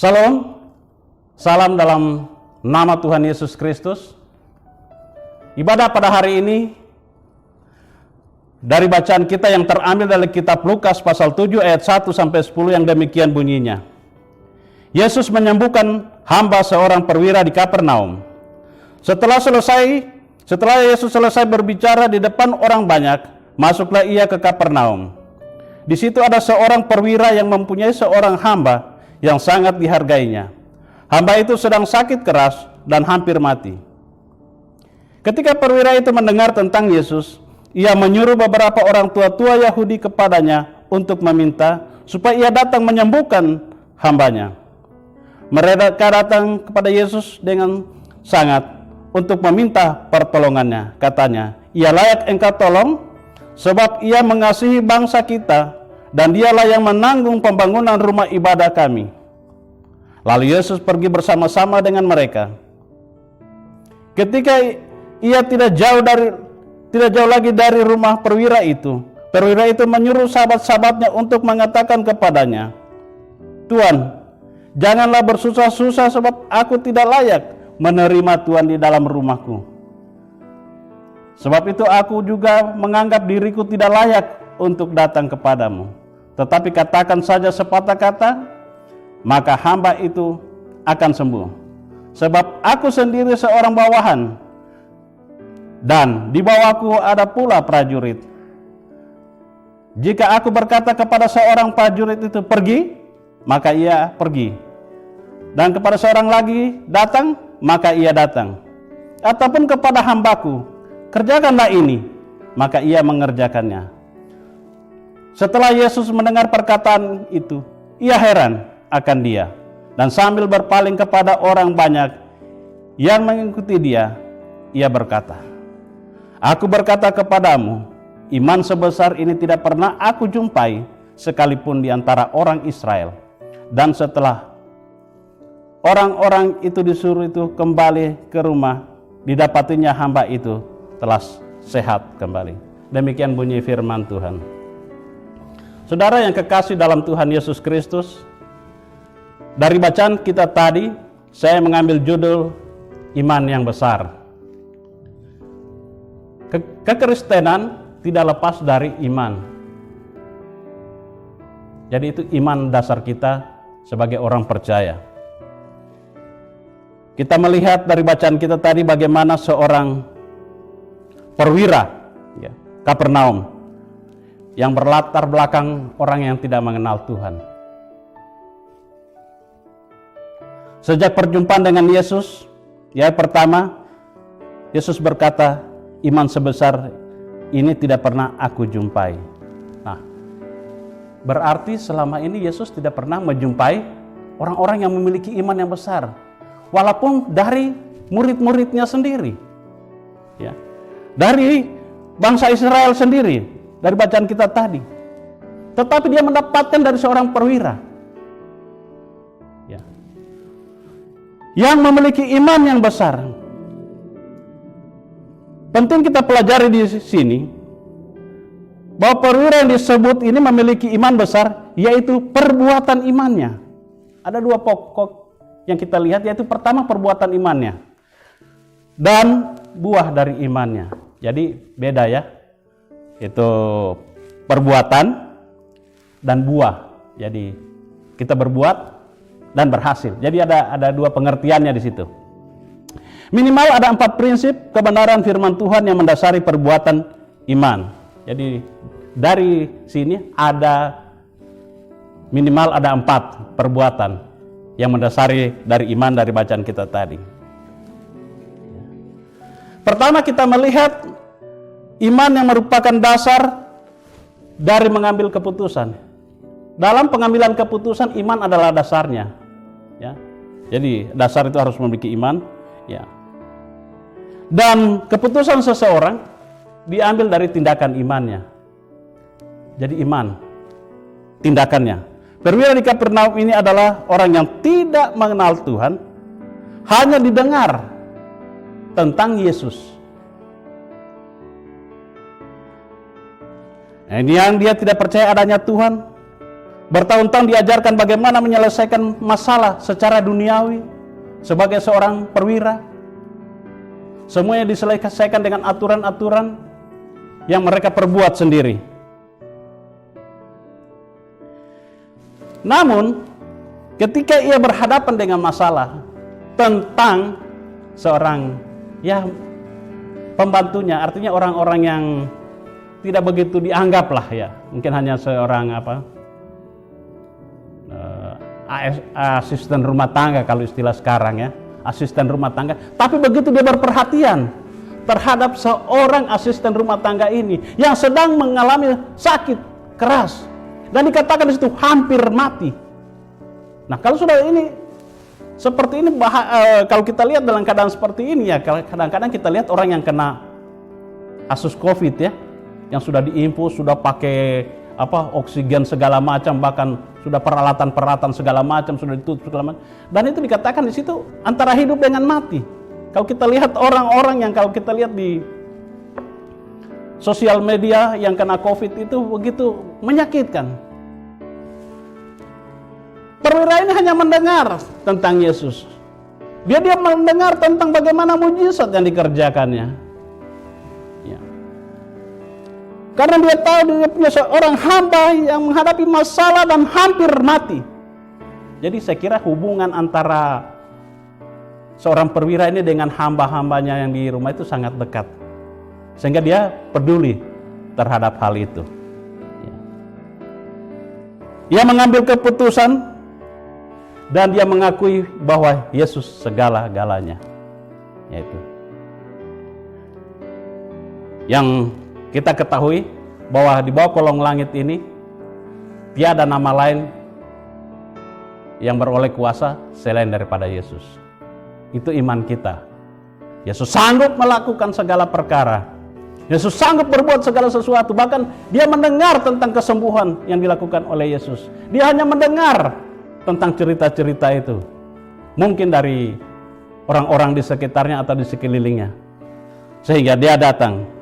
Shalom, salam dalam nama Tuhan Yesus Kristus. Ibadah pada hari ini dari bacaan kita yang terambil dari kitab Lukas pasal 7 ayat 1 sampai 10 yang demikian bunyinya. Yesus menyembuhkan hamba seorang perwira di Kapernaum. Setelah Yesus selesai berbicara di depan orang banyak, masuklah ia ke Kapernaum. Di situ ada seorang perwira yang mempunyai seorang hamba yang sangat dihargainya. Hamba itu sedang sakit keras dan hampir mati. Ketika perwira itu mendengar tentang Yesus, ia menyuruh beberapa orang tua-tua Yahudi kepadanya untuk meminta supaya ia datang menyembuhkan hambanya. Mereka datang kepada Yesus dengan sangat untuk meminta pertolongannya. Katanya, ia layak engkau tolong sebab ia mengasihi bangsa kita dan dialah yang menanggung pembangunan rumah ibadah kami. Lalu Yesus pergi bersama-sama dengan mereka. Ketika ia tidak jauh lagi dari rumah perwira itu menyuruh sahabat-sahabatnya untuk mengatakan kepadanya, Tuhan, janganlah bersusah-susah sebab aku tidak layak menerima Tuhan di dalam rumahku. Sebab itu aku juga menganggap diriku tidak layak untuk datang kepadamu. Tetapi katakan saja sepatah kata, maka hamba itu akan sembuh. Sebab aku sendiri seorang bawahan, dan di bawahku ada pula prajurit. Jika aku berkata kepada seorang prajurit itu pergi, maka ia pergi. Dan kepada seorang lagi datang, maka ia datang. Ataupun kepada hambaku, kerjakanlah ini, maka ia mengerjakannya. Setelah Yesus mendengar perkataan itu, ia heran akan dia. Dan sambil berpaling kepada orang banyak yang mengikuti dia, ia berkata, Aku berkata kepadamu, iman sebesar ini tidak pernah aku jumpai sekalipun di antara orang Israel. Dan setelah orang-orang itu disuruh itu kembali ke rumah, didapatinya hamba itu telah sehat kembali. Demikian bunyi firman Tuhan. Saudara yang kekasih dalam Tuhan Yesus Kristus, dari bacaan kita tadi, saya mengambil judul iman yang besar. Kekristenan tidak lepas dari iman. Jadi itu iman dasar kita sebagai orang percaya. Kita melihat dari bacaan kita tadi bagaimana seorang perwira Kapernaum yang berlatar belakang orang yang tidak mengenal Tuhan. Sejak perjumpaan dengan Yesus, pertama Yesus berkata, iman sebesar ini tidak pernah aku jumpai. Nah, berarti selama ini Yesus tidak pernah menjumpai orang-orang yang memiliki iman yang besar, walaupun dari murid-muridnya sendiri, dari bangsa Israel sendiri. Dari bacaan kita tadi, tetapi dia mendapatkan dari seorang perwira yang memiliki iman yang besar. Penting kita pelajari di sini bahwa perwira yang disebut ini memiliki iman besar, yaitu perbuatan imannya. Ada dua pokok yang kita lihat, yaitu pertama perbuatan imannya dan buah dari imannya. Jadi beda ya. Itu perbuatan dan buah. Jadi kita berbuat dan berhasil. Jadi ada dua pengertiannya di situ. Minimal ada 4 prinsip kebenaran firman Tuhan yang mendasari perbuatan iman. Jadi dari sini ada minimal ada 4 perbuatan yang mendasari dari iman dari bacaan kita tadi. Pertama kita melihat iman yang merupakan dasar dari mengambil keputusan. Dalam pengambilan keputusan, iman adalah dasarnya. Jadi dasar itu harus memiliki iman. Dan keputusan seseorang diambil dari tindakan imannya. Jadi iman, tindakannya. Perwira di Kapernaum ini adalah orang yang tidak mengenal Tuhan, hanya didengar tentang Yesus. Ini yang dia tidak percaya adanya Tuhan, bertahun-tahun diajarkan bagaimana menyelesaikan masalah secara duniawi sebagai seorang perwira. Semuanya diselesaikan dengan aturan-aturan yang mereka perbuat sendiri. Namun, ketika ia berhadapan dengan masalah tentang seorang pembantunya, artinya orang-orang yang tidak begitu dianggap lah ya, mungkin hanya seorang asisten rumah tangga kalau istilah sekarang ya, asisten rumah tangga. Tapi begitu dia berperhatian terhadap seorang asisten rumah tangga ini yang sedang mengalami sakit keras dan dikatakan di situ hampir mati. Nah, kalau sudah ini seperti ini, kalau kita lihat dalam keadaan seperti ini ya, kadang-kadang kita lihat orang yang kena kasus COVID ya, yang sudah diinfus, sudah pakai oksigen segala macam, bahkan sudah peralatan segala macam, sudah ditutup segala macam. Dan itu dikatakan di situ antara hidup dengan mati. Kalau kita lihat orang-orang yang kalau kita lihat di sosial media yang kena COVID itu begitu menyakitkan. Perwira ini hanya mendengar tentang Yesus. Dia mendengar tentang bagaimana mujizat yang dikerjakannya. Karena dia tahu dia punya seorang hamba yang menghadapi masalah dan hampir mati. Jadi saya kira hubungan antara seorang perwira ini dengan hamba-hambanya yang di rumah itu sangat dekat. Sehingga dia peduli terhadap hal itu. Ia mengambil keputusan dan dia mengakui bahwa Yesus segala-galanya. Yaitu yang kita ketahui bahwa di bawah kolong langit ini tiada nama lain yang beroleh kuasa selain daripada Yesus. Itu iman kita. Yesus sanggup melakukan segala perkara. Yesus sanggup berbuat segala sesuatu. Bahkan dia mendengar tentang kesembuhan yang dilakukan oleh Yesus. Dia hanya mendengar tentang cerita-cerita itu. Mungkin dari orang-orang di sekitarnya atau di sekelilingnya. Sehingga dia datang.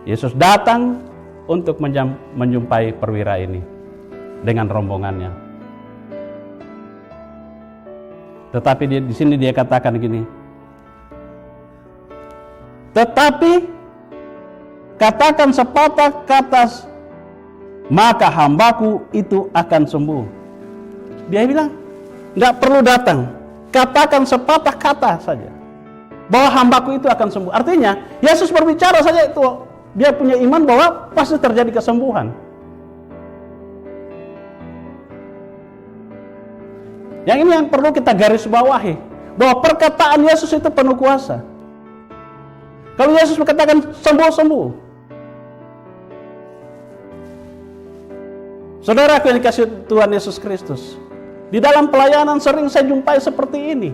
Yesus datang untuk menjumpai perwira ini dengan rombongannya. Tetapi di sini dia katakan gini. Tetapi katakan sepatah kata, maka hambaku itu akan sembuh. Dia bilang, nggak perlu datang. Katakan sepatah kata saja bahwa hambaku itu akan sembuh. Artinya Yesus berbicara saja itu. Dia punya iman bahwa pasti terjadi kesembuhan. Yang ini yang perlu kita garis bawahi, bahwa perkataan Yesus itu penuh kuasa. Kalau Yesus berkatakan sembuh-sembuh. Saudara yang dikasihi Tuhan Yesus Kristus, di dalam pelayanan sering saya jumpai seperti ini.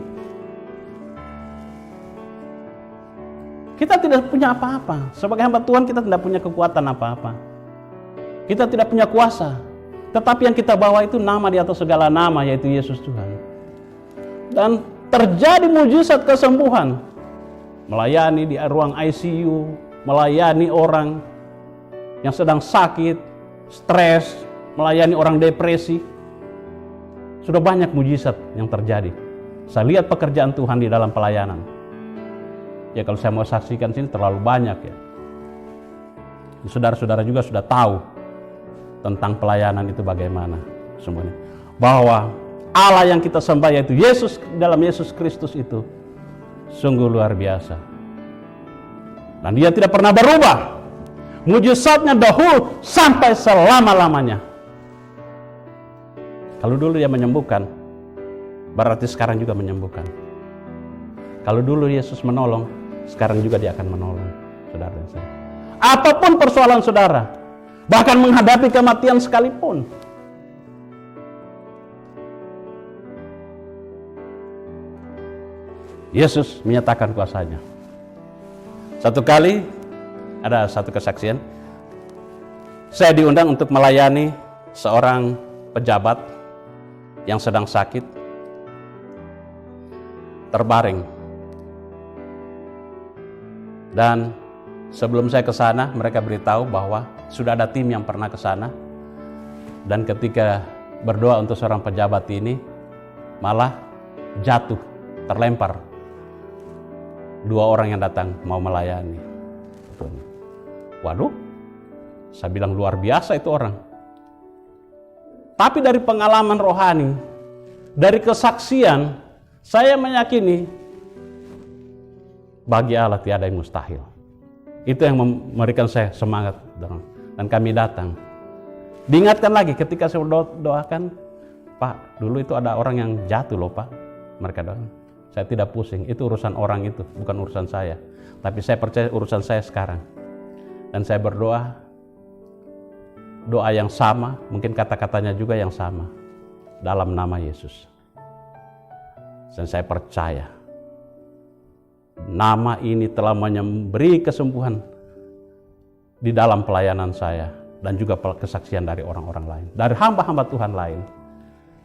Kita tidak punya apa-apa. Sebagai hamba Tuhan kita tidak punya kekuatan apa-apa. Kita tidak punya kuasa. Tetapi yang kita bawa itu nama di atas segala nama, yaitu Yesus Tuhan. Dan terjadi mujizat kesembuhan. Melayani di ruang ICU, melayani orang yang sedang sakit, stres, melayani orang depresi. Sudah banyak mujizat yang terjadi. Saya lihat pekerjaan Tuhan di dalam pelayanan. Ya kalau saya mau saksikan sini terlalu banyak ya. Saudara-saudara juga sudah tahu tentang pelayanan itu bagaimana semuanya. Bahwa Allah yang kita sembah yaitu Yesus, dalam Yesus Kristus itu sungguh luar biasa. Dan dia tidak pernah berubah. Mujizatnya dahulu sampai selama-lamanya. Kalau dulu dia menyembuhkan, berarti sekarang juga menyembuhkan. Kalau dulu Yesus menolong, sekarang juga dia akan menolong, saudara. Apapun persoalan saudara, bahkan menghadapi kematian sekalipun, Yesus menyatakan kuasanya. Satu kali ada satu kesaksian, saya diundang untuk melayani seorang pejabat yang sedang sakit, terbaring. Dan sebelum saya ke sana, mereka beritahu bahwa sudah ada tim yang pernah ke sana Dan ketika berdoa untuk seorang pejabat ini, malah jatuh, terlempar. 2 orang yang datang mau melayani. Waduh, saya bilang luar biasa itu orang. Tapi dari pengalaman rohani, dari kesaksian, saya meyakini bagi Allah tiada yang mustahil. Itu yang memberikan saya semangat. Dan kami datang. Diingatkan lagi ketika saya doakan, Pak, dulu itu ada orang yang jatuh loh Pak. Mereka doakan. Saya tidak pusing, itu urusan orang itu, bukan urusan saya. Tapi saya percaya urusan saya sekarang. Dan saya berdoa, doa yang sama, mungkin kata-katanya juga yang sama. Dalam nama Yesus. Dan saya percaya, nama ini telah memberi kesembuhan di dalam pelayanan saya. Dan juga kesaksian dari orang-orang lain. Dari hamba-hamba Tuhan lain.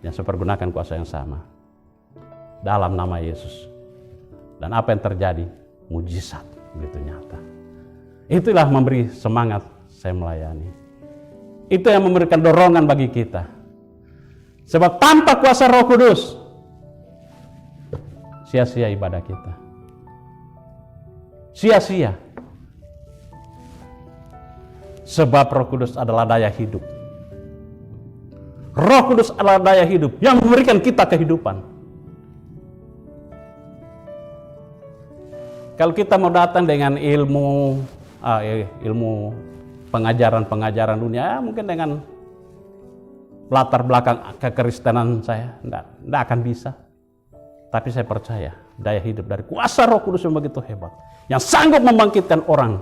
Yang saya pergunakan kuasa yang sama. Dalam nama Yesus. Dan apa yang terjadi? Mujizat. Begitu nyata. Itulah memberi semangat saya melayani. Itu yang memberikan dorongan bagi kita. Sebab tanpa kuasa Roh Kudus, sia-sia ibadah kita. Sia-sia. Sebab Roh Kudus adalah daya hidup. Roh Kudus adalah daya hidup yang memberikan kita kehidupan. Kalau kita mau datang dengan ilmu pengajaran dunia, mungkin dengan latar belakang kekristenan saya, enggak akan bisa. Tapi saya percaya daya hidup dari kuasa Roh Kudus yang begitu hebat, yang sanggup membangkitkan orang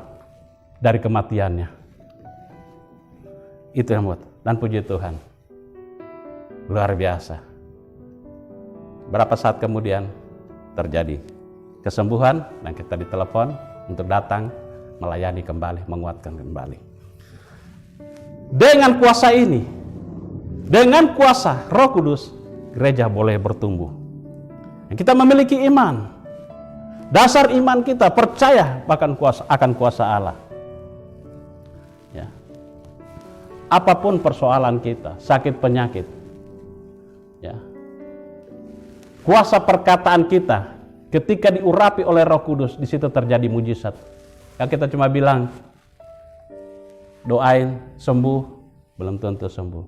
dari kematiannya. Itu yang buat. Dan puji Tuhan, luar biasa. Berapa saat kemudian terjadi kesembuhan dan kita ditelepon untuk datang melayani kembali, menguatkan kembali. Dengan kuasa ini, dengan kuasa Roh Kudus, gereja boleh bertumbuh. Kita memiliki iman. Dasar iman kita percaya bahkan akan kuasa Allah. Ya. Apapun persoalan kita, sakit penyakit, ya, kuasa perkataan kita ketika diurapi oleh Roh Kudus, di situ terjadi mujizat. Kalau kita cuma bilang doain sembuh, belum tentu sembuh.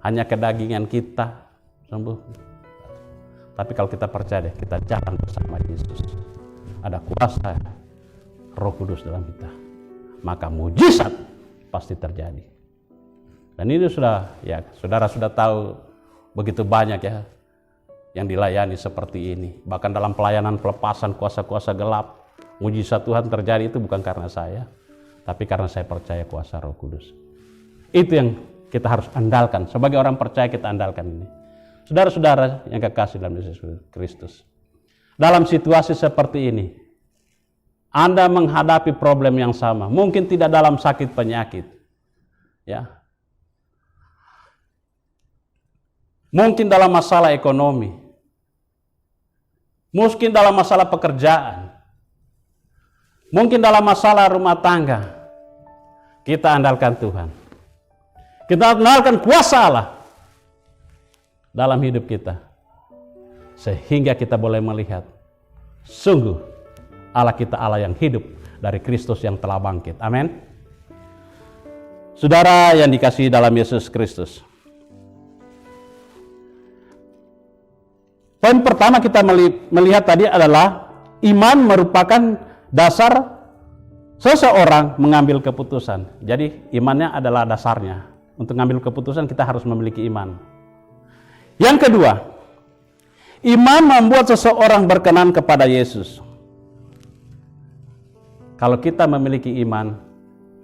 Hanya kedagingan kita sembuh. Tapi kalau kita percaya, kita jalan bersama Yesus, ada kuasa Roh Kudus dalam kita, maka mujizat pasti terjadi. Dan ini saudara sudah tahu begitu banyak ya yang dilayani seperti ini. Bahkan dalam pelayanan pelepasan kuasa-kuasa gelap, mujizat Tuhan terjadi itu bukan karena saya, tapi karena saya percaya kuasa Roh Kudus. Itu yang kita harus andalkan. Sebagai orang percaya kita andalkan ini. Saudara-saudara yang kekasih dalam Yesus Kristus, dalam situasi seperti ini, Anda menghadapi problem yang sama, mungkin tidak dalam sakit penyakit, ya, mungkin dalam masalah ekonomi, mungkin dalam masalah pekerjaan, mungkin dalam masalah rumah tangga. Kita andalkan Tuhan, kita andalkan kuasa Allah dalam hidup kita, sehingga kita boleh melihat sungguh Allah kita Allah yang hidup dari Kristus yang telah bangkit. Amin. Saudara yang dikasihi dalam Yesus Kristus, poin pertama kita melihat tadi adalah iman merupakan dasar seseorang mengambil keputusan. Jadi imannya adalah dasarnya. Untuk mengambil keputusan kita harus memiliki iman. Yang kedua, iman membuat seseorang berkenan kepada Yesus. Kalau kita memiliki iman,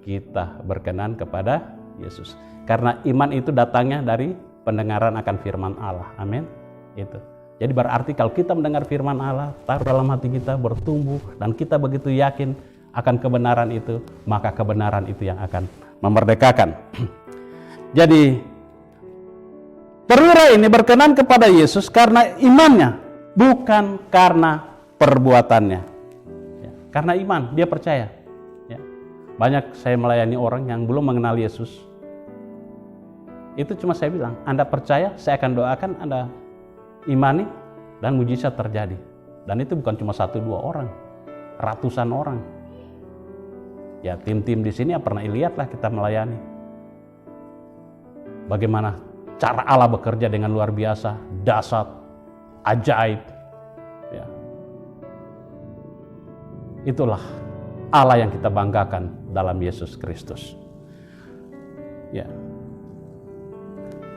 kita berkenan kepada Yesus. Karena iman itu datangnya dari pendengaran akan firman Allah. Amin. Itu. Jadi berarti kalau kita mendengar firman Allah, taruh dalam hati kita, bertumbuh, dan kita begitu yakin akan kebenaran itu, maka kebenaran itu yang akan memerdekakan. Jadi perwira ini berkenan kepada Yesus karena imannya, bukan karena perbuatannya. Ya, karena iman, dia percaya. Ya. Banyak saya melayani orang yang belum mengenal Yesus. Itu cuma saya bilang, Anda percaya, saya akan doakan, Anda imani, dan mujizat terjadi. Dan itu bukan cuma 1-2 orang, ratusan orang. Ya, tim-tim di sini pernah lihat lah kita melayani. Bagaimana cara Allah bekerja dengan luar biasa, dahsyat, ajaib. Ya. Itulah Allah yang kita banggakan dalam Yesus Kristus. Ya.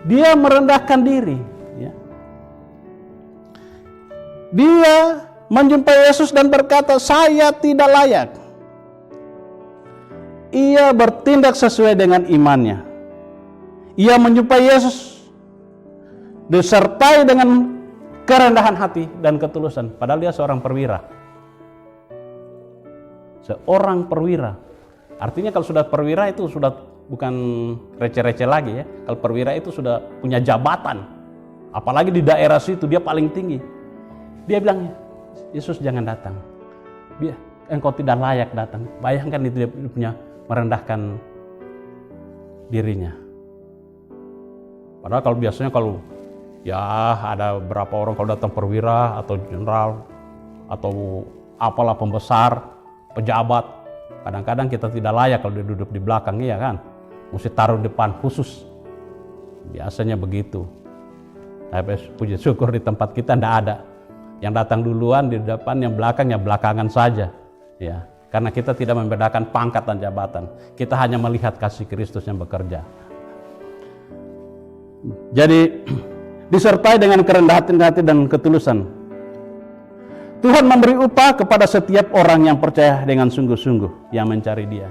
Dia merendahkan diri. Ya. Dia menjumpai Yesus dan berkata, saya tidak layak. Ia bertindak sesuai dengan imannya. Ia menjumpai Yesus disertai dengan kerendahan hati dan ketulusan. Padahal dia seorang perwira. Seorang perwira. Artinya kalau sudah perwira itu sudah bukan receh-receh lagi ya. Kalau perwira itu sudah punya jabatan. Apalagi di daerah situ dia paling tinggi. Dia bilang, Yesus jangan datang. Engkau tidak layak datang. Bayangkan itu dia punya merendahkan dirinya. Padahal kalau biasanya kalau ya ada berapa orang kalau datang perwira atau jenderal atau apalah pembesar, pejabat, kadang-kadang kita tidak layak kalau dia duduk di belakang, ya kan? Mesti taruh depan khusus. Biasanya begitu. Tapi puji syukur di tempat kita tidak ada. Yang datang duluan di depan, yang belakang ya belakangan saja. Ya, karena kita tidak membedakan pangkat dan jabatan. Kita hanya melihat kasih Kristus yang bekerja. Jadi disertai dengan kerendahan hati dan ketulusan. Tuhan memberi upah kepada setiap orang yang percaya dengan sungguh-sungguh yang mencari Dia.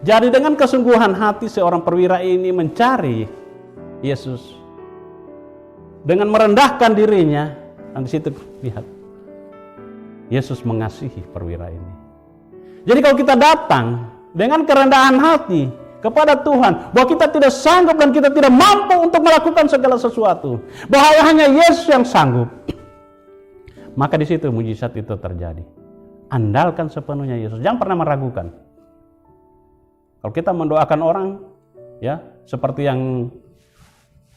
Jadi dengan kesungguhan hati seorang perwira ini mencari Yesus dengan merendahkan dirinya, dan di situ lihat Yesus mengasihi perwira ini. Jadi kalau kita datang dengan kerendahan hati kepada Tuhan, bahwa kita tidak sanggup dan kita tidak mampu untuk melakukan segala sesuatu, bahwa hanya Yesus yang sanggup, maka di situ mujizat itu terjadi. Andalkan sepenuhnya Yesus, jangan pernah meragukan. Kalau kita mendoakan orang, ya seperti yang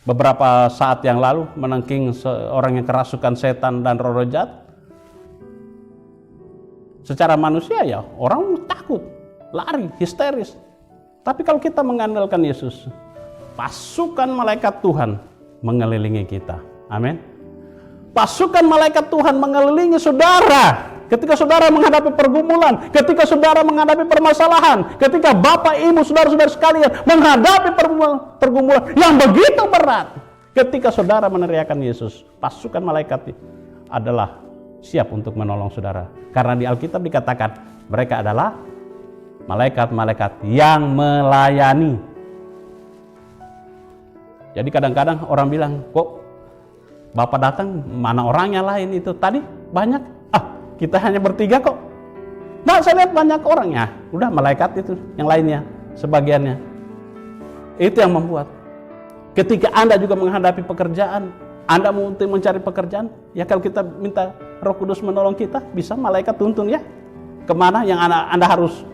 beberapa saat yang lalu menengking seorang yang kerasukan setan dan roh jahat, secara manusia ya orang takut, lari, histeris. Tapi kalau kita mengandalkan Yesus, pasukan malaikat Tuhan mengelilingi kita. Amin. Pasukan malaikat Tuhan mengelilingi saudara. Ketika saudara menghadapi pergumulan, ketika saudara menghadapi permasalahan, ketika bapak, ibu, saudara-saudara sekalian menghadapi pergumulan yang begitu berat, ketika saudara meneriakan Yesus, pasukan malaikat adalah siap untuk menolong saudara. Karena di Alkitab dikatakan mereka adalah malaikat-malaikat yang melayani. Jadi kadang-kadang orang bilang, kok Bapak datang, mana orangnya lain itu? Tadi banyak, kita hanya bertiga kok. Nah, saya lihat banyak orangnya. Udah malaikat itu, yang lainnya, sebagiannya. Itu yang membuat. Ketika Anda juga menghadapi pekerjaan, Anda mau mencari pekerjaan, ya kalau kita minta Roh Kudus menolong kita, bisa malaikat tuntun ya. Kemana yang Anda harus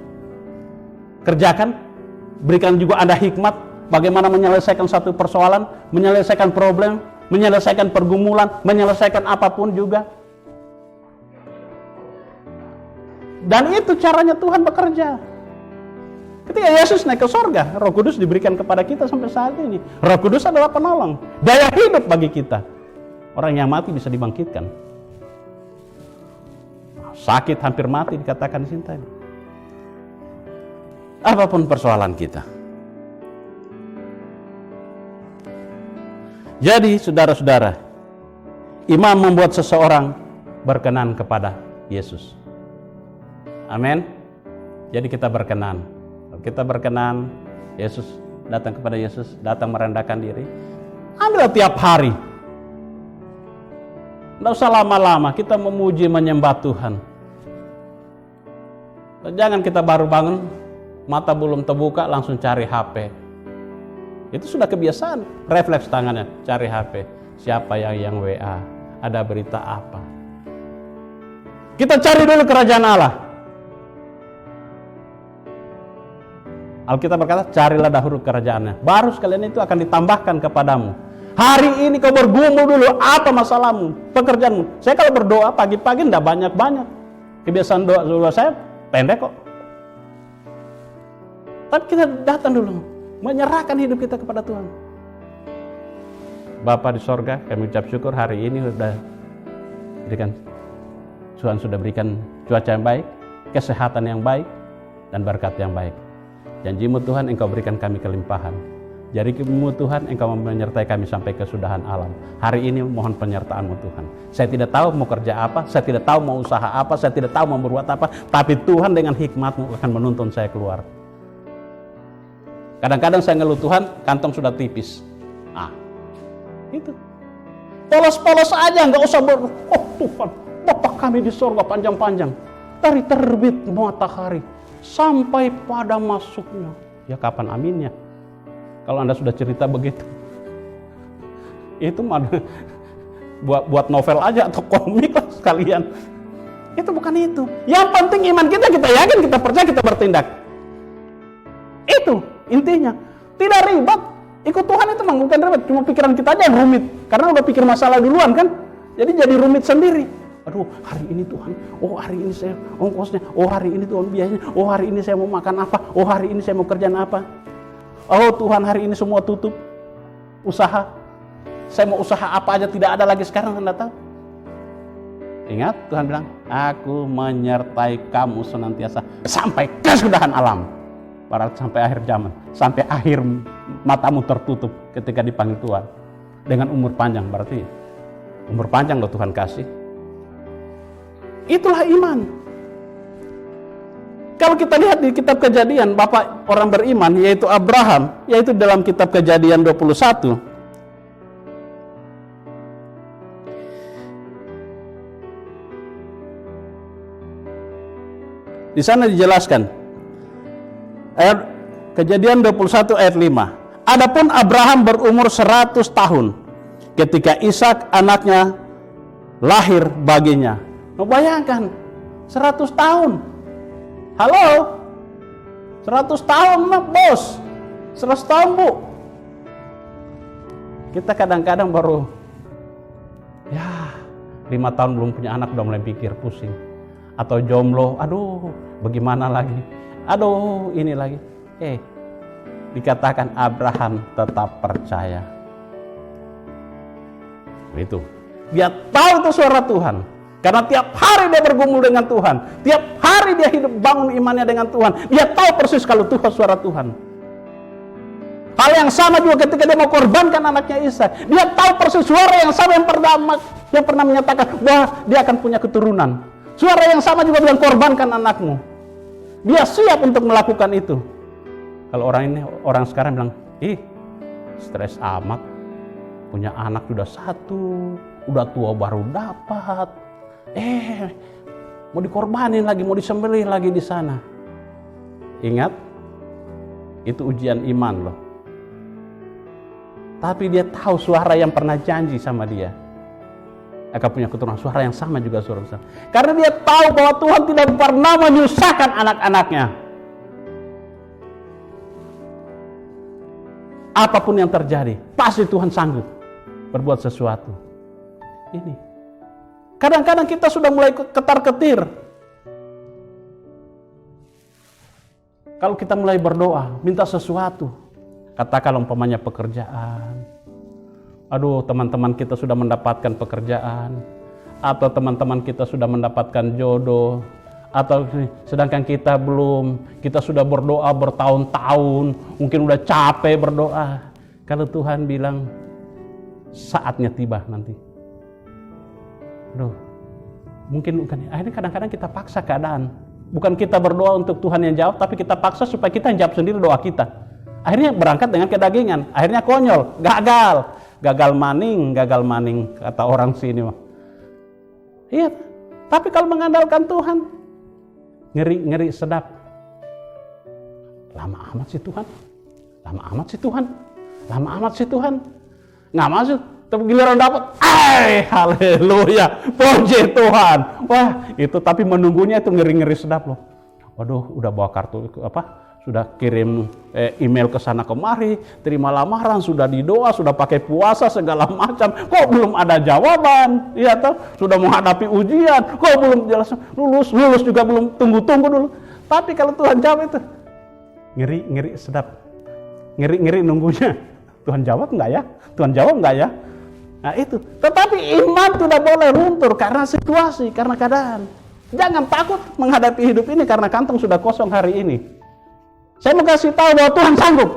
kerjakan, berikan juga Anda hikmat, bagaimana menyelesaikan satu persoalan, menyelesaikan problem, menyelesaikan pergumulan, menyelesaikan apapun juga. Dan itu caranya Tuhan bekerja. Ketika Yesus naik ke sorga, Roh Kudus diberikan kepada kita sampai saat ini. Roh Kudus adalah penolong, daya hidup bagi kita. Orang yang mati bisa dibangkitkan. Sakit hampir mati dikatakan di sini tadi. Apapun persoalan kita. Jadi saudara-saudara, iman membuat seseorang berkenan kepada Yesus. Amin. Jadi kita berkenan. Kita berkenan, Yesus datang kepada Yesus, datang merendahkan diri. Ambil tiap hari. Tidak usah lama-lama kita memuji menyembah Tuhan. Jangan kita baru bangun, mata belum terbuka langsung cari HP. Itu sudah kebiasaan, refleks tangannya cari HP. Siapa yang WA? Ada berita apa? Kita cari dulu kerajaan Allah. Alkitab berkata, carilah dahulu kerajaannya, baru sekalian itu akan ditambahkan kepadamu. Hari ini kau bergumul dulu, apa masalahmu, pekerjaanmu. Saya kalau berdoa pagi-pagi enggak banyak-banyak. Kebiasaan doa saya pendek kok. Tapi kita datang dulu, menyerahkan hidup kita kepada Tuhan. Bapa di sorga, kami ucap syukur hari ini Tuhan sudah berikan cuaca yang baik, kesehatan yang baik, dan berkat yang baik. Janji-Mu Tuhan, Engkau berikan kami kelimpahan. Jari-Mu Tuhan, Engkau menyertai kami sampai kesudahan alam. Hari ini mohon penyertaan-Mu Tuhan. Saya tidak tahu mau kerja apa, saya tidak tahu mau usaha apa, saya tidak tahu mau berbuat apa, tapi Tuhan dengan hikmat-Mu akan menuntun saya keluar. Kadang-kadang saya ngeluh, Tuhan, kantong sudah tipis. Itu. Polos-polos aja, nggak usah Tuhan, Bapa kami di sorga panjang-panjang. Dari terbit matahari sampai pada masuknya. Ya kapan aminnya? Kalau Anda sudah cerita begitu. Itu buat novel aja atau komik lah sekalian. Itu bukan itu. Yang penting iman kita yakin, kita percaya, kita bertindak. Itu intinya. Tidak ribet. Ikut Tuhan itu memang bukan ribet, cuma pikiran kita aja yang rumit. Karena udah pikir masalah duluan kan. Jadi rumit sendiri. Aduh, hari ini Tuhan, hari ini saya ongkosnya, hari ini Tuhan biayanya, hari ini saya mau makan apa, hari ini saya mau kerjaan apa. Tuhan, hari ini semua tutup usaha. Saya mau usaha apa aja tidak ada lagi sekarang, Anda tahu. Ingat, Tuhan bilang, aku menyertai kamu senantiasa sampai kesudahan alam. Barat sampai akhir zaman, sampai akhir matamu tertutup ketika dipanggil Tuhan. Dengan umur panjang, berarti umur panjang loh Tuhan kasih. Itulah iman. Kalau kita lihat di kitab Kejadian, bapak orang beriman yaitu Abraham, yaitu dalam kitab Kejadian 21. Di sana dijelaskan ayat Kejadian 21 ayat 5. Adapun Abraham berumur 100 tahun ketika Ishak anaknya lahir baginya. Bayangkan 100 tahun. Halo? 100 tahun bos. 100 tahun bu. Kita kadang-kadang baru 5 tahun belum punya anak udah mulai pikir pusing. Atau jomblo, aduh bagaimana lagi. Aduh ini lagi. Dikatakan Abraham tetap percaya. Itu. Dia tahu itu suara Tuhan. Karena tiap hari dia bergumul dengan Tuhan. Tiap hari dia hidup bangun imannya dengan Tuhan. Dia tahu persis kalau Tuhan suara Tuhan. Hal yang sama juga ketika dia mau korbankan anaknya Ishak. Dia tahu persis suara yang sama yang pernah menyatakan bahwa dia akan punya keturunan. Suara yang sama juga bilang korbankan anakmu. Dia siap untuk melakukan itu. Kalau orang sekarang bilang, stres amat. Punya anak sudah 1, udah tua baru dapat. Mau dikorbanin lagi, mau disembelih lagi di sana. Ingat, itu ujian iman loh. Tapi dia tahu suara yang pernah janji sama dia. Akan punya keturunan, suara yang sama juga suara besar. Karena dia tahu bahwa Tuhan tidak pernah menyusahkan anak-anaknya. Apapun yang terjadi, pasti Tuhan sanggup berbuat sesuatu. Ini. Kadang-kadang kita sudah mulai ketar-ketir. Kalau kita mulai berdoa, minta sesuatu. Katakan umpamanya pekerjaan. Aduh, teman-teman kita sudah mendapatkan pekerjaan. Atau teman-teman kita sudah mendapatkan jodoh. Atau sedangkan kita belum. Kita sudah berdoa bertahun-tahun. Mungkin udah capek berdoa. Kalau Tuhan bilang, saatnya tiba nanti. Aduh, mungkin akhirnya kadang-kadang kita paksa keadaan. Bukan kita berdoa untuk Tuhan yang jawab, tapi kita paksa supaya kita yang jawab sendiri doa kita. Akhirnya berangkat dengan kedagingan. Akhirnya konyol, gagal. Gagal maning kata orang sini mah. Iya, tapi kalau mengandalkan Tuhan, ngeri sedap. Lama amat sih Tuhan. Nggak masuk, tapi giliran dapat, haleluya, puji Tuhan. Wah, itu tapi menunggunya itu ngeri sedap loh. Waduh, udah bawa kartu sudah kirim email ke sana kemari, terima lamaran, sudah didoa, sudah pakai puasa segala macam, kok belum ada jawaban, ya toh? Sudah menghadapi ujian, kok belum jelas lulus juga belum, tunggu dulu. Tapi kalau Tuhan jawab itu, ngeri sedap, ngeri nunggunya. Tuhan jawab enggak ya? Tuhan jawab enggak ya? Nah itu. Tetapi iman tidak boleh luntur karena situasi, karena keadaan. Jangan takut menghadapi hidup ini karena kantong sudah kosong hari ini. Saya mau kasih tahu bahwa Tuhan sanggup.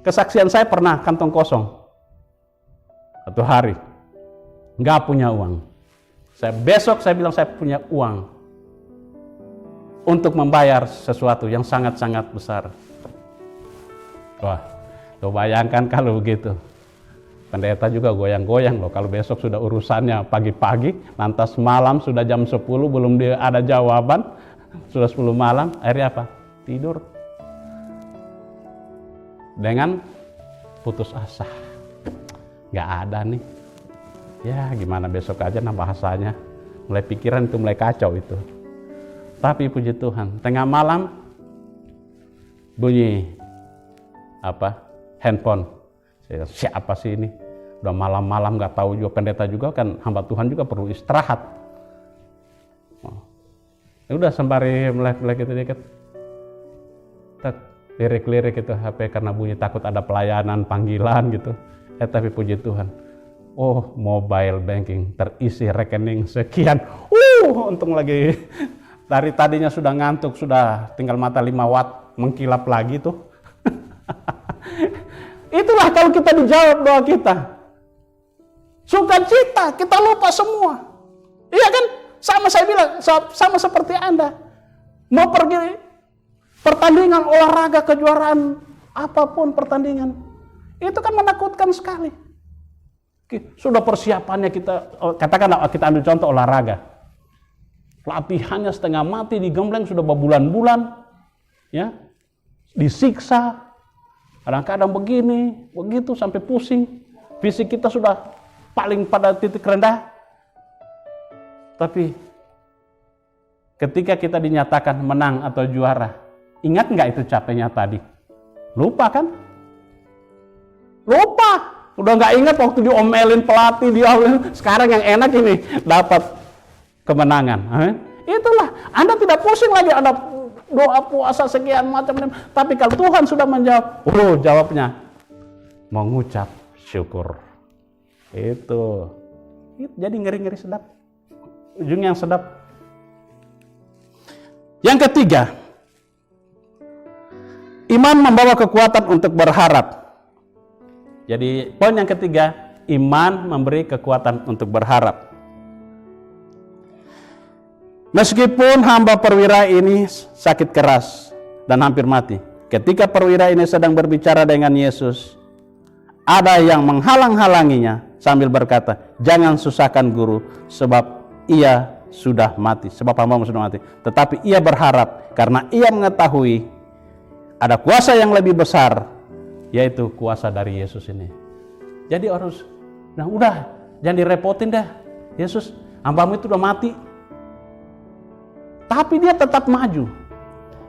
Kesaksian saya pernah kantong kosong. Satu hari. Nggak punya uang. Besok saya bilang saya punya uang. Untuk membayar sesuatu yang sangat-sangat besar. Wah, lo bayangkan kalau begitu. Pendeta juga goyang-goyang loh, kalau besok sudah urusannya pagi-pagi, lantas malam sudah jam 10 belum ada jawaban, sudah 10 malam, akhirnya apa? Tidur. Dengan putus asa. Nggak ada nih. Ya gimana besok aja nah bahasanya. Mulai pikiran itu mulai kacau itu. Tapi puji Tuhan, tengah malam bunyi handphone. Siapa sih ini? Udah malam-malam nggak tahu juga, pendeta juga kan, hamba Tuhan juga perlu istirahat. Udah sembari melek-melek itu dikit. Lirik-lirik itu HP karena bunyi takut ada pelayanan panggilan gitu. Tapi puji Tuhan. Oh, mobile banking terisi rekening sekian. Untung lagi dari tadinya sudah ngantuk, sudah tinggal mata 5 watt mengkilap lagi tuh. Itulah kalau kita dijawab doa kita. Sukacita, kita lupa semua. Iya kan? Sama saya bilang, sama seperti Anda. Mau pergi pertandingan olahraga, kejuaraan, apapun pertandingan. Itu kan menakutkan sekali. Sudah persiapannya kita, katakanlah kita ambil contoh olahraga. Latihannya setengah mati, digembleng sudah berbulan-bulan. Ya, disiksa. Kadang-kadang begini, begitu sampai pusing. Fisik kita sudah paling pada titik rendah. Tapi ketika kita dinyatakan menang atau juara, ingat nggak itu capeknya tadi? Lupa kan? Lupa. Udah nggak ingat waktu diomelin pelatih, sekarang yang enak ini dapat kemenangan. Itulah, Anda tidak pusing lagi, Anda doa puasa sekian macam. Tapi kalau Tuhan sudah menjawab, jawabnya mengucap syukur. Itu jadi ngeri-ngeri sedap. Ujung yang sedap. Yang ketiga, iman membawa kekuatan untuk berharap. Jadi poin yang ketiga, iman memberi kekuatan untuk berharap. Meskipun hamba perwira ini sakit keras dan hampir mati, ketika perwira ini sedang berbicara dengan Yesus, ada yang menghalang-halanginya sambil berkata, jangan susahkan guru, sebab ia sudah mati, sebab hambamu sudah mati. Tetapi ia berharap karena ia mengetahui ada kuasa yang lebih besar, yaitu kuasa dari Yesus ini. Jadi harus, udah jangan direpotin dah, Yesus hambamu itu udah mati. Tapi dia tetap maju.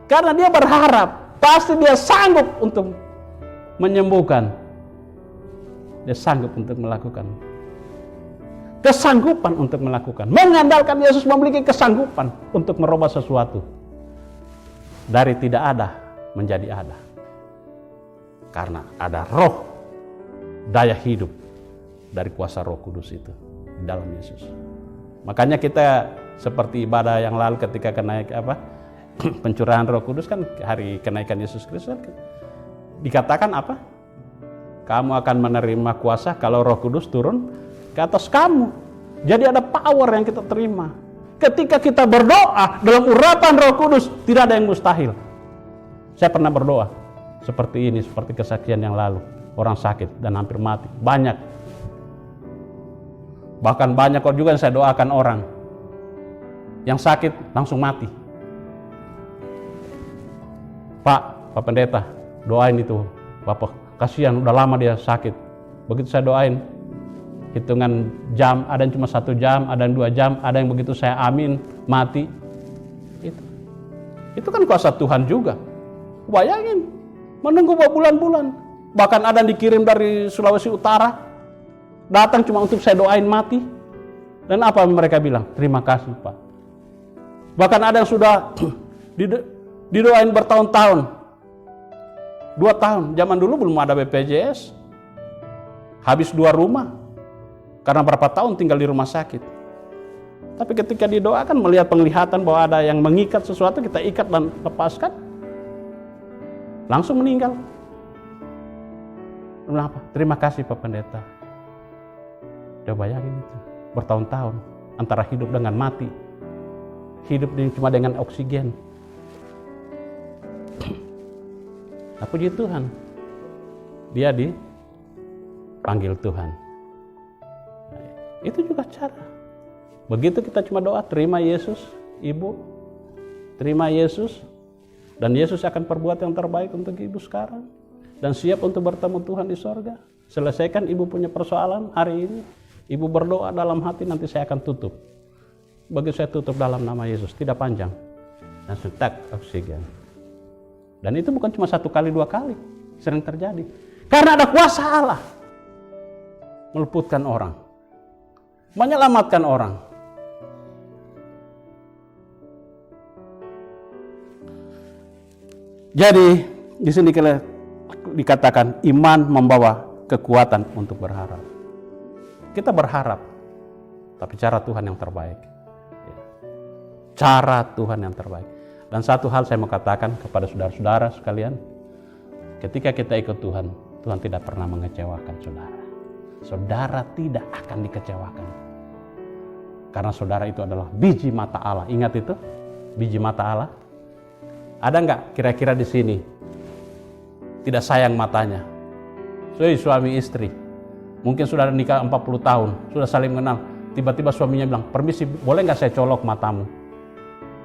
Karena dia berharap, pasti dia sanggup untuk menyembuhkan. Dia sanggup untuk melakukan. Kesanggupan untuk melakukan. Mengandalkan Yesus memiliki kesanggupan untuk merubah sesuatu. Dari tidak ada menjadi ada. Karena ada roh, daya hidup dari kuasa Roh Kudus itu di dalam Yesus. Makanya kita seperti ibadah yang lalu ketika pencurahan Roh Kudus kan hari kenaikan Yesus Kristus kan, dikatakan apa? Kamu akan menerima kuasa kalau Roh Kudus turun ke atas kamu. Jadi ada power yang kita terima. Ketika kita berdoa dalam urapan Roh Kudus, tidak ada yang mustahil. Saya pernah berdoa seperti ini, seperti kesaksian yang lalu. Orang sakit dan hampir mati, banyak. Bahkan banyak kok juga yang saya doakan orang yang sakit langsung mati. Pak Pendeta, doain itu Bapak, kasihan udah lama dia sakit. Begitu saya doain, hitungan jam, ada yang cuma 1 jam, ada yang 2 jam, ada yang begitu saya amin, mati. Itu kan kuasa Tuhan juga. Bayangin, menunggu berbulan-bulan. Bahkan ada yang dikirim dari Sulawesi Utara, datang cuma untuk saya doain mati. Dan apa mereka bilang? Terima kasih Pak. Bahkan ada yang sudah didoain bertahun-tahun. 2 tahun, zaman dulu belum ada BPJS. Habis 2 rumah, karena berapa tahun tinggal di rumah sakit. Tapi ketika didoakan, melihat penglihatan bahwa ada yang mengikat sesuatu, kita ikat dan lepaskan, langsung meninggal. Kenapa? Terima kasih Pak Pendeta. Udah bayangin itu, bertahun-tahun, antara hidup dengan mati. Hidup cuma dengan oksigen. Nah, puji Tuhan, dia dipanggil Tuhan. Nah, itu juga cara. Begitu kita cuma doa, terima Yesus, Ibu, terima Yesus, dan Yesus akan perbuat yang terbaik untuk Ibu sekarang, dan siap untuk bertemu Tuhan di sorga. Selesaikan Ibu punya persoalan hari ini, Ibu berdoa dalam hati, nanti saya akan tutup. Begitu saya tutup dalam nama Yesus, tidak panjang, langsung tak oksigen. Dan itu bukan cuma 1 kali 2 kali, sering terjadi. Karena ada kuasa Allah meluputkan orang, menyelamatkan orang. Jadi di sini dikatakan iman membawa kekuatan untuk berharap. Kita berharap, tapi cara Tuhan yang terbaik. Cara Tuhan yang terbaik. Dan satu hal saya mau katakan kepada saudara-saudara sekalian, ketika kita ikut Tuhan, Tuhan tidak pernah mengecewakan saudara. Saudara tidak akan dikecewakan. Karena saudara itu adalah biji mata Allah. Ingat itu? Biji mata Allah. Ada nggak kira-kira di sini tidak sayang matanya? Suami istri, mungkin sudah nikah 40 tahun, sudah saling mengenal. Tiba-tiba suaminya bilang, permisi, boleh nggak saya colok matamu?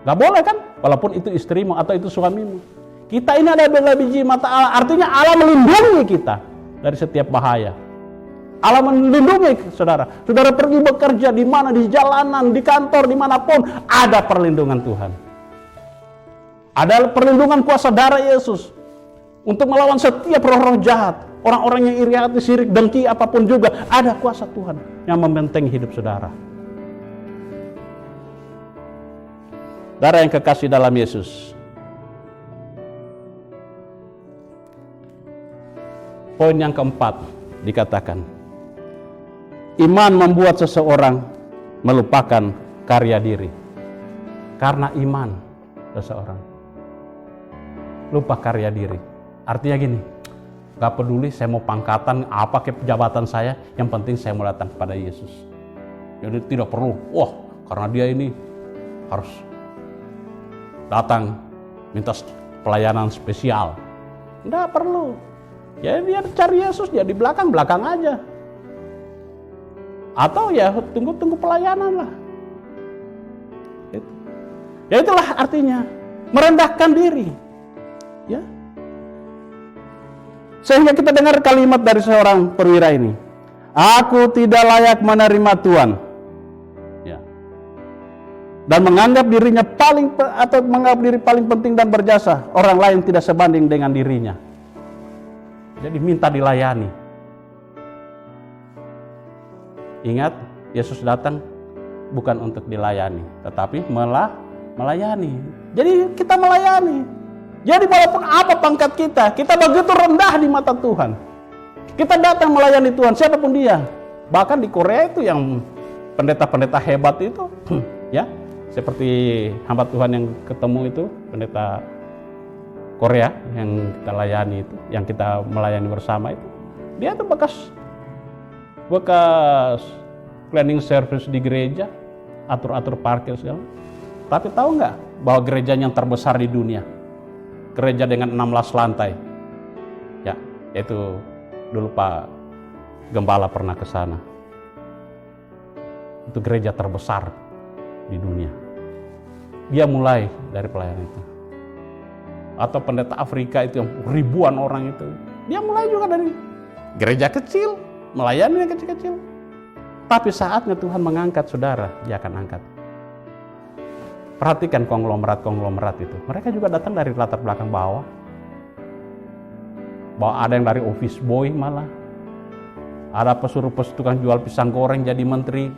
Nggak boleh kan? Walaupun itu istrimu atau itu suamimu. Kita ini adalah biji mata Allah. Artinya Allah melindungi kita dari setiap bahaya. Allah melindungi saudara. Saudara pergi bekerja di mana, di jalanan, di kantor, dimanapun, ada perlindungan Tuhan. Ada perlindungan kuasa darah Yesus untuk melawan setiap roh-roh jahat, orang-orang yang iri hati, syirik, dengki, apapun juga. Ada kuasa Tuhan yang membentengi hidup saudara. Saudara yang kekasih dalam Yesus, poin yang keempat dikatakan, iman membuat seseorang melupakan karya diri. Karena iman seseorang lupa karya diri. Artinya gini, gak peduli saya mau pangkatan, apa ke jabatan saya, yang penting saya mau datang kepada Yesus. Jadi tidak perlu, wah karena dia ini harus datang minta pelayanan spesial. Tidak perlu. Ya dia cari Yesus, ya di belakang-belakang aja. Atau ya tunggu pelayanan lah. Ya itulah artinya merendahkan diri. Ya. Sehingga kita dengar kalimat dari seorang perwira ini. Aku tidak layak menerima Tuhan. Ya. Dan menganggap dirinya menganggap diri paling penting dan berjasa. Orang lain tidak sebanding dengan dirinya. Jadi minta dilayani. Ingat, Yesus datang bukan untuk dilayani, tetapi melayani. Jadi kita melayani. Jadi walaupun apa pangkat kita begitu rendah di mata Tuhan. Kita datang melayani Tuhan, siapapun dia. Bahkan di Korea itu yang pendeta-pendeta hebat itu, ya, seperti hamba Tuhan yang ketemu itu, pendeta Korea yang kita layani itu, yang kita melayani bersama itu. Dia tuh bekas cleaning service di gereja, atur-atur parkir segala. Tapi tahu nggak bahwa gerejanya yang terbesar di dunia, gereja dengan 16 lantai, ya, itu dulu Pak Gembala pernah ke sana. Itu gereja terbesar di dunia. Dia mulai dari pelayanan itu. Atau pendeta Afrika itu yang ribuan orang itu, dia mulai juga dari gereja kecil, melayani yang kecil-kecil. Tapi saatnya Tuhan mengangkat saudara, dia akan angkat. Perhatikan konglomerat itu. Mereka juga datang dari latar belakang bawah. Bahwa ada yang dari office boy malah. Ada pesuruh tukang jual pisang goreng jadi menteri.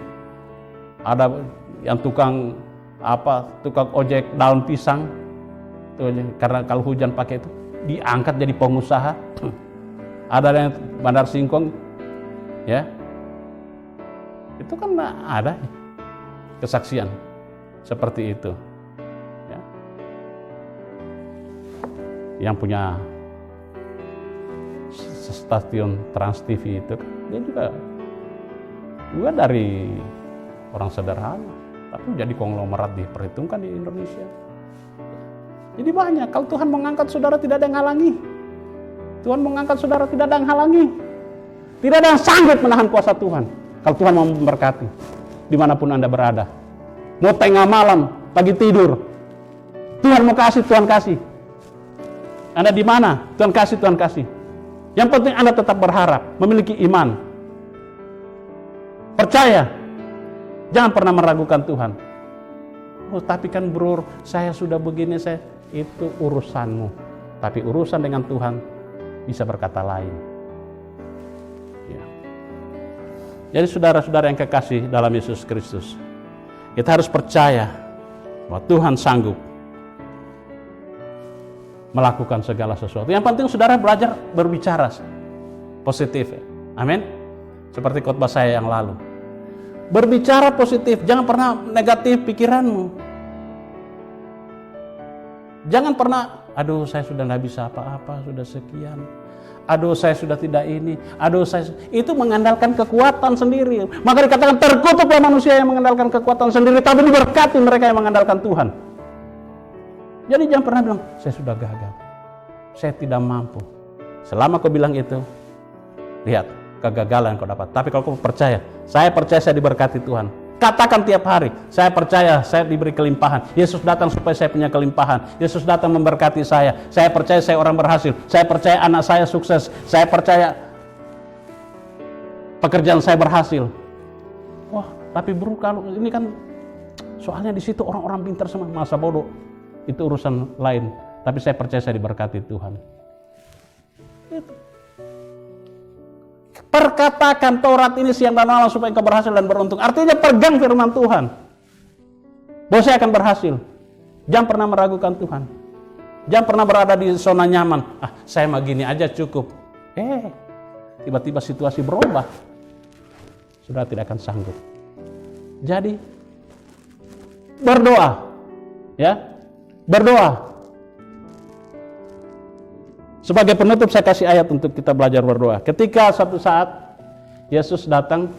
Ada yang tukang ojek daun pisang. Karena kalau hujan pakai itu diangkat jadi pengusaha. Ada yang bandar singkong, ya. Itu kan ada kesaksian seperti itu. Ya. Yang punya stasiun Trans TV itu, dia juga dari orang sederhana, tapi jadi konglomerat diperhitungkan di Indonesia. Jadi banyak. Kalau Tuhan mengangkat saudara, tidak ada yang halangi. Tuhan mengangkat saudara, tidak ada yang halangi. Tidak ada yang sanggup menahan kuasa Tuhan. Kalau Tuhan mau memberkati, dimanapun Anda berada. Mau tengah malam, pagi tidur, Tuhan mau kasih, Tuhan kasih. Anda di mana? Tuhan kasih, Tuhan kasih. Yang penting Anda tetap berharap, memiliki iman. Percaya. Jangan pernah meragukan Tuhan. Oh, tapi kan bro, saya sudah begini, itu urusanmu. Tapi urusan dengan Tuhan bisa berkata lain. Ya. Jadi saudara-saudara yang kekasih dalam Yesus Kristus, kita harus percaya bahwa Tuhan sanggup melakukan segala sesuatu. Yang penting saudara belajar berbicara positif. Amin. Seperti khotbah saya yang lalu. Berbicara positif, jangan pernah negatif pikiranmu. Jangan pernah, aduh saya sudah tidak bisa apa-apa, sudah sekian. Aduh saya sudah tidak ini, itu mengandalkan kekuatan sendiri. Maka dikatakan terkutuklah manusia yang mengandalkan kekuatan sendiri, tapi diberkati mereka yang mengandalkan Tuhan. Jadi jangan pernah bilang, saya sudah gagal, saya tidak mampu. Selama kau bilang itu, lihat kegagalan yang kau dapat. Tapi kalau kau percaya saya diberkati Tuhan. Katakan tiap hari, saya percaya saya diberi kelimpahan. Yesus datang supaya saya punya kelimpahan. Yesus datang memberkati saya. Saya percaya saya orang berhasil. Saya percaya anak saya sukses. Saya percaya pekerjaan saya berhasil. Wah, tapi bro, kalau ini kan soalnya di situ orang-orang pintar semua, masa bodoh. Itu urusan lain. Tapi saya percaya saya diberkati Tuhan. Itu. Perkatakan Taurat ini siang dan malam supaya engkau berhasil dan beruntung. Artinya pegang firman Tuhan. Bahwa saya akan berhasil. Jangan pernah meragukan Tuhan. Jangan pernah berada di zona nyaman. Saya mah gini aja cukup. Tiba-tiba situasi berubah. Sudah tidak akan sanggup. Jadi berdoa. Ya. Berdoa. Sebagai penutup saya kasih ayat untuk kita belajar berdoa. Ketika suatu saat Yesus datang,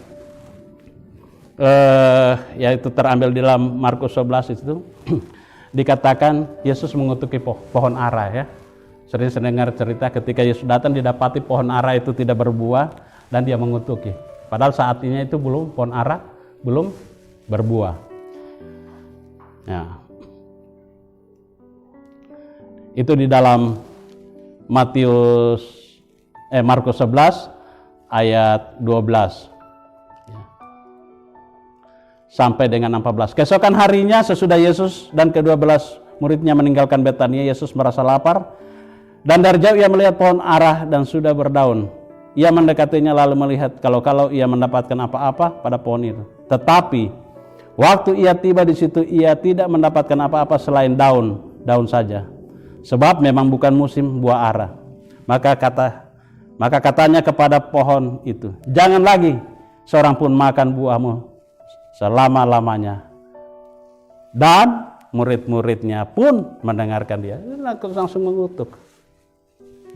yaitu terambil di dalam Markus 11 itu, dikatakan Yesus mengutuki pohon ara ya. Sering dengar cerita ketika Yesus datang didapati pohon ara itu tidak berbuah dan dia mengutuki. Padahal saat ini itu pohon ara belum berbuah. Ya. Itu di dalam Markus 11 ayat 12 ya. Sampai dengan 14. Keesokan harinya sesudah Yesus dan ke-12 muridnya meninggalkan Betania, Yesus merasa lapar dan dari jauh ia melihat pohon ara dan sudah berdaun. Ia mendekatinya lalu melihat kalau ia mendapatkan apa-apa pada pohon itu. Tetapi waktu ia tiba di situ ia tidak mendapatkan apa-apa selain daun saja. Sebab memang bukan musim buah ara. Maka katanya kepada pohon itu, jangan lagi seorang pun makan buahmu selama-lamanya. Dan murid-muridnya pun mendengarkan dia. Langsung mengutuk.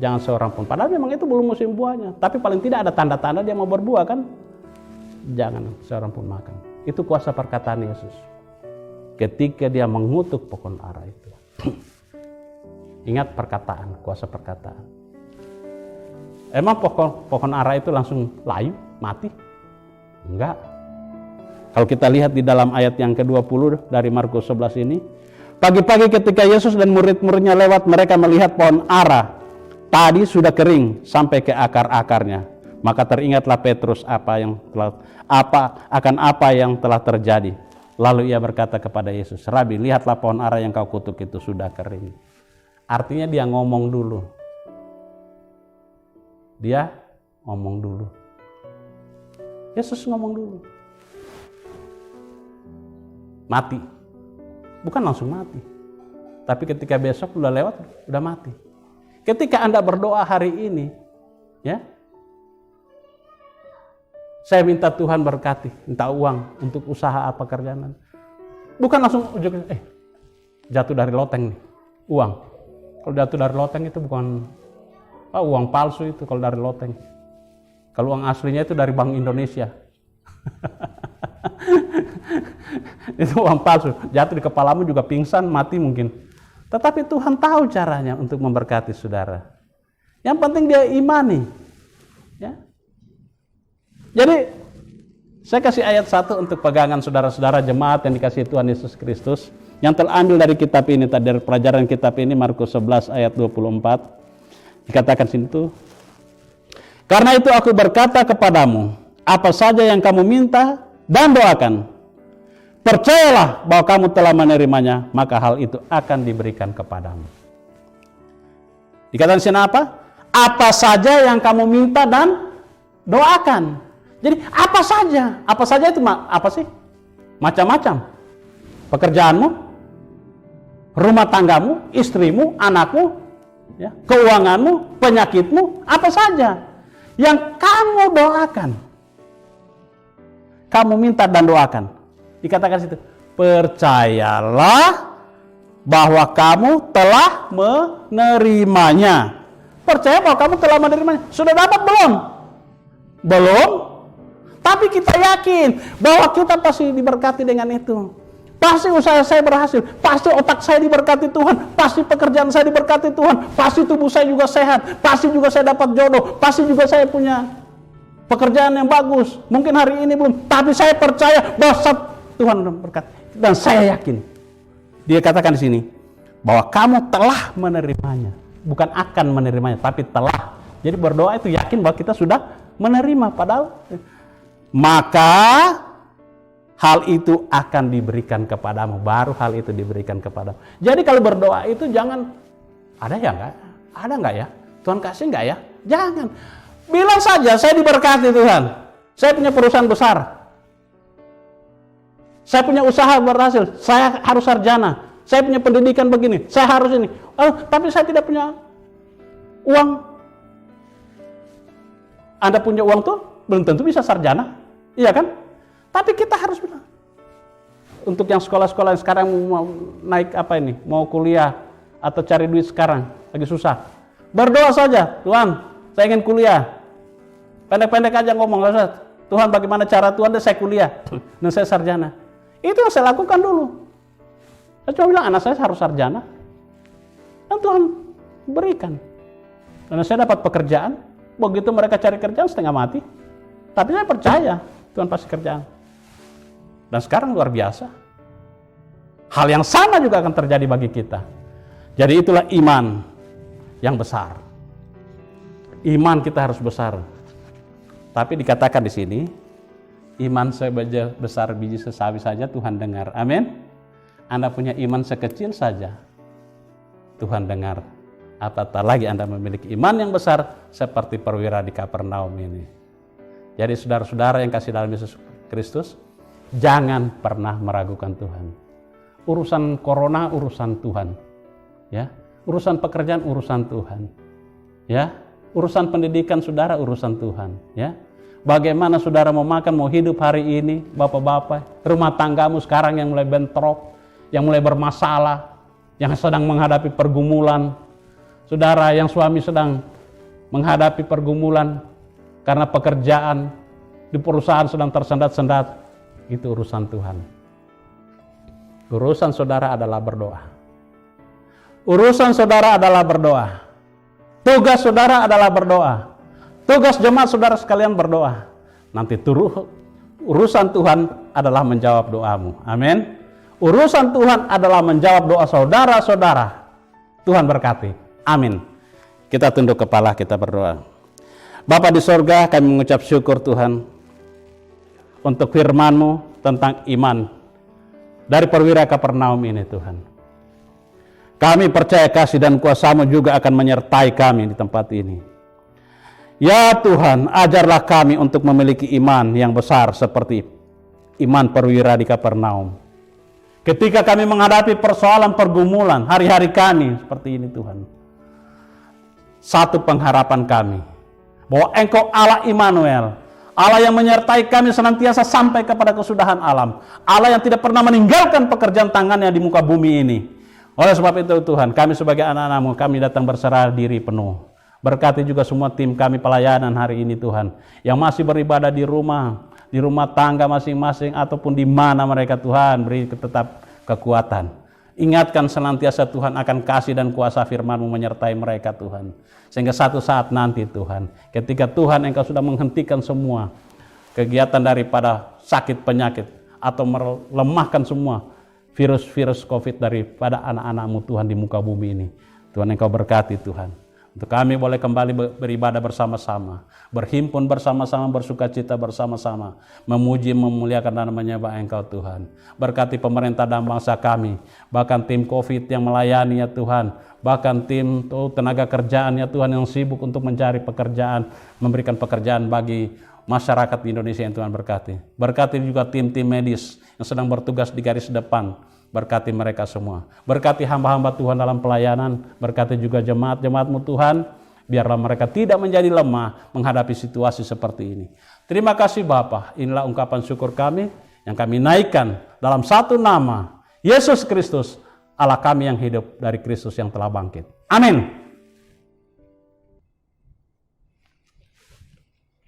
Jangan seorang pun. Padahal memang itu belum musim buahnya. Tapi paling tidak ada tanda-tanda dia mau berbuah kan. Jangan seorang pun makan. Itu kuasa perkataan Yesus. Ketika dia mengutuk pohon ara itu. Ingat perkataan, kuasa perkataan. Emang pohon ara itu langsung layu, mati? Enggak. Kalau kita lihat di dalam ayat yang ke-20 dari Markus 11 ini, pagi-pagi ketika Yesus dan murid-muridnya lewat, mereka melihat pohon ara tadi sudah kering sampai ke akar-akarnya. Maka teringatlah Petrus apa yang telah terjadi. Lalu ia berkata kepada Yesus, Rabi, lihatlah pohon ara yang kau kutuk itu sudah kering. Artinya dia ngomong dulu. Dia ngomong dulu. Yesus ngomong dulu. Mati. Bukan langsung mati. Tapi ketika besok udah lewat, udah mati. Ketika Anda berdoa hari ini, ya, saya minta Tuhan berkati, minta uang untuk usaha apa kerjaan. Bukan langsung ujungnya, jatuh dari loteng nih, uang. Kalau jatuh dari loteng itu bukan uang palsu itu kalau dari loteng. Kalau uang aslinya itu dari Bank Indonesia. Itu uang palsu, jatuh di kepalamu juga pingsan, mati mungkin. Tetapi Tuhan tahu caranya untuk memberkati saudara. Yang penting dia imani. Ya. Jadi saya kasih ayat 1 untuk pegangan saudara-saudara jemaat yang dikasihi Tuhan Yesus Kristus. Yang terambil dari kitab ini, dari pelajaran kitab ini, Markus 11 ayat 24. Dikatakan situ, karena itu aku berkata kepadamu, apa saja yang kamu minta dan doakan, percayalah bahwa kamu telah menerimanya, maka hal itu akan diberikan kepadamu. Dikatakan sini apa? Apa saja yang kamu minta dan doakan. Jadi apa saja? Apa saja itu apa sih? Macam-macam. Pekerjaanmu, rumah tanggamu, istrimu, anakmu, ya, keuanganmu, penyakitmu, apa saja yang kamu doakan. Kamu minta dan doakan. Dikatakan situ, percayalah bahwa kamu telah menerimanya. Percaya bahwa kamu telah menerimanya. Sudah dapat belum? Belum. Tapi kita yakin bahwa kita pasti diberkati dengan itu. Pasti usaha saya berhasil, pasti otak saya diberkati Tuhan, pasti pekerjaan saya diberkati Tuhan, pasti tubuh saya juga sehat, pasti juga saya dapat jodoh, pasti juga saya punya pekerjaan yang bagus. Mungkin hari ini belum, tapi saya percaya bahwa Tuhan berkati. Dan saya yakin, dia katakan di sini, bahwa kamu telah menerimanya. Bukan akan menerimanya, tapi telah. Jadi berdoa itu yakin bahwa kita sudah menerima, padahal maka hal itu akan diberikan kepadamu. Baru hal itu diberikan kepadamu. Jadi kalau berdoa itu jangan, ada ya enggak? Ada enggak ya? Tuhan kasih enggak ya? Jangan. Bilang saja, saya diberkati Tuhan. Saya punya perusahaan besar. Saya punya usaha berhasil. Saya harus sarjana. Saya punya pendidikan begini. Saya harus ini. Tapi saya tidak punya uang. Anda punya uang tuh belum tentu bisa sarjana. Iya kan? Tapi kita harus bilang. Untuk yang sekolah-sekolah yang sekarang mau naik apa ini? Mau kuliah atau cari duit sekarang. Lagi susah. Berdoa saja. Tuhan, saya ingin kuliah. Pendek-pendek aja ngomong. Tuhan, bagaimana cara Tuhan dan saya kuliah. Dan saya sarjana. Itu yang saya lakukan dulu. Saya cuma bilang, anak saya harus sarjana. Dan Tuhan berikan. Karena saya dapat pekerjaan. Begitu mereka cari kerjaan setengah mati. Tapi saya percaya Tuhan pasti kerjaan. Dan sekarang luar biasa. Hal yang sama juga akan terjadi bagi kita. Jadi itulah iman yang besar. Iman kita harus besar. Tapi dikatakan di sini, iman sebesar biji sesawi saja Tuhan dengar. Amin. Anda punya iman sekecil saja, Tuhan dengar. Apatah lagi Anda memiliki iman yang besar seperti perwira di Kapernaum ini. Jadi saudara-saudara yang kasih dalam Yesus Kristus, jangan pernah meragukan Tuhan. Urusan corona urusan Tuhan, ya. Urusan pekerjaan urusan Tuhan, ya. Urusan pendidikan saudara urusan Tuhan, ya. Bagaimana saudara mau makan, mau hidup hari ini, bapak-bapak, rumah tanggamu sekarang yang mulai bentrok, yang mulai bermasalah, yang sedang menghadapi pergumulan, saudara yang suami sedang menghadapi pergumulan karena pekerjaan di perusahaan sedang tersendat-sendat, itu urusan Tuhan. Urusan saudara adalah berdoa. Urusan saudara adalah berdoa. Tugas saudara adalah berdoa. Tugas jemaat saudara sekalian berdoa. Nanti urusan Tuhan adalah menjawab doamu. Amin. Urusan Tuhan adalah menjawab doa saudara-saudara. Tuhan berkati. Amin. Kita tunduk kepala, kita berdoa. Bapa di sorga, kami mengucap syukur Tuhan untuk firman-Mu tentang iman dari perwira Kapernaum ini Tuhan. Kami percaya kasih dan kuasa-Mu juga akan menyertai kami di tempat ini. Ya Tuhan, ajarlah kami untuk memiliki iman yang besar seperti iman perwira di Kapernaum. Ketika kami menghadapi persoalan pergumulan hari-hari kami seperti ini Tuhan. Satu pengharapan kami, bahwa Engkau Allah Immanuel, Allah yang menyertai kami senantiasa sampai kepada kesudahan alam. Allah yang tidak pernah meninggalkan pekerjaan tangannya di muka bumi ini. Oleh sebab itu Tuhan, kami sebagai anak-anak-Mu, kami datang berserah diri penuh. Berkati juga semua tim kami pelayanan hari ini Tuhan, yang masih beribadah di rumah tangga masing-masing, ataupun di mana mereka Tuhan, beri tetap kekuatan. Ingatkan senantiasa Tuhan akan kasih dan kuasa firman-Mu menyertai mereka Tuhan. Sehingga satu saat nanti Tuhan, ketika Tuhan Engkau sudah menghentikan semua kegiatan daripada sakit penyakit, atau melemahkan semua virus-virus COVID daripada anak-anak-Mu Tuhan di muka bumi ini. Tuhan Engkau berkati Tuhan. Untuk kami boleh kembali beribadah bersama-sama, berhimpun bersama-sama, bersukacita bersama-sama, memuji, memuliakan dan menyembah Engkau Tuhan. Berkati pemerintah dan bangsa kami, bahkan tim COVID yang melayani ya Tuhan, bahkan tim tenaga kerjaan ya Tuhan yang sibuk untuk mencari pekerjaan, memberikan pekerjaan bagi masyarakat di Indonesia yang Tuhan berkati. Berkati juga tim-tim medis yang sedang bertugas di garis depan. Berkati mereka semua. Berkati hamba-hamba Tuhan dalam pelayanan. Berkati juga jemaat-jemaat-Mu Tuhan. Biarlah mereka tidak menjadi lemah menghadapi situasi seperti ini. Terima kasih Bapa. Inilah ungkapan syukur kami yang kami naikkan dalam satu nama, Yesus Kristus, Allah kami yang hidup dari Kristus yang telah bangkit. Amin.